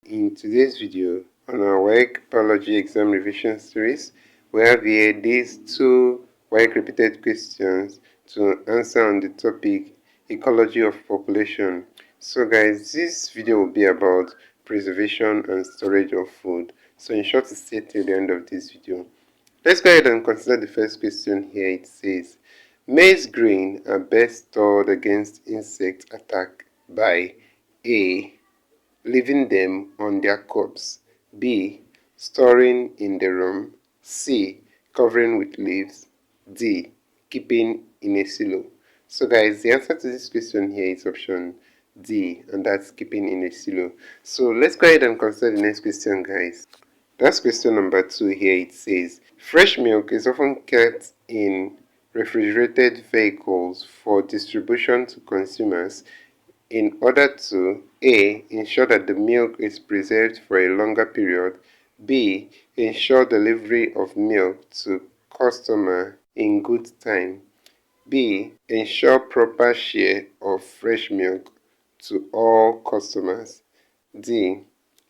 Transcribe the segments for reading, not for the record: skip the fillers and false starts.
In today's video on our WAEC Biology Exam Revision Series, we have here these two WAEC repeated questions to answer on the topic Ecology of Population. So guys, this video will be about preservation and storage of food. So ensure to stay till the end of this video. Let's go ahead and consider the first question here. It says, maize grain are best stored against insect attack by A. Leaving them on their cobs, B. Storing in the room, C. Covering with leaves, D. Keeping in a silo. So guys, the answer to this question here is option D, and that's keeping in a silo. So let's go ahead and consider the next question, guys. That's question number 2 here. It says, fresh milk is often kept in refrigerated vehicles for distribution to consumers in order to A. Ensure that the milk is preserved for a longer period, B. Ensure delivery of milk to customer in good time, B. Ensure proper share of fresh milk to all customers, D.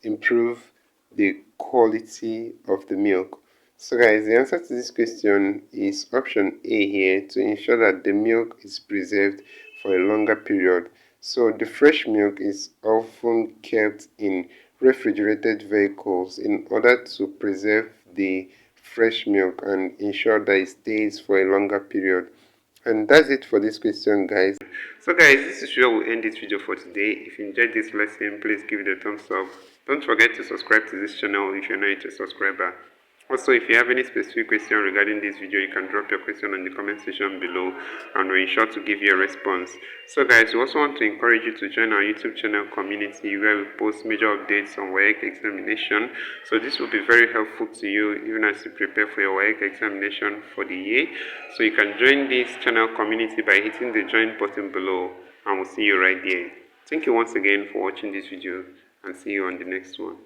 Improve the quality of the milk. So guys, the answer to this question is option A here, to ensure that the milk is preserved for a longer period. So the fresh milk is often kept in refrigerated vehicles in order to preserve the fresh milk and ensure that it stays for a longer period. And that's it for this question, guys. So guys, this is where we'll end this video for today. If you enjoyed this lesson, please give it a thumbs up. Don't forget to subscribe to this channel if you're not a subscriber. Also, if you have any specific question regarding this video, you can drop your question in the comment section below and we'll ensure to give you a response. So guys, we also want to encourage you to join our YouTube channel community where we post major updates on WAEC examination. So this will be very helpful to you even as you prepare for your WAEC examination for the year. So you can join this channel community by hitting the join button below and we'll see you right there. Thank you once again for watching this video and see you on the next one.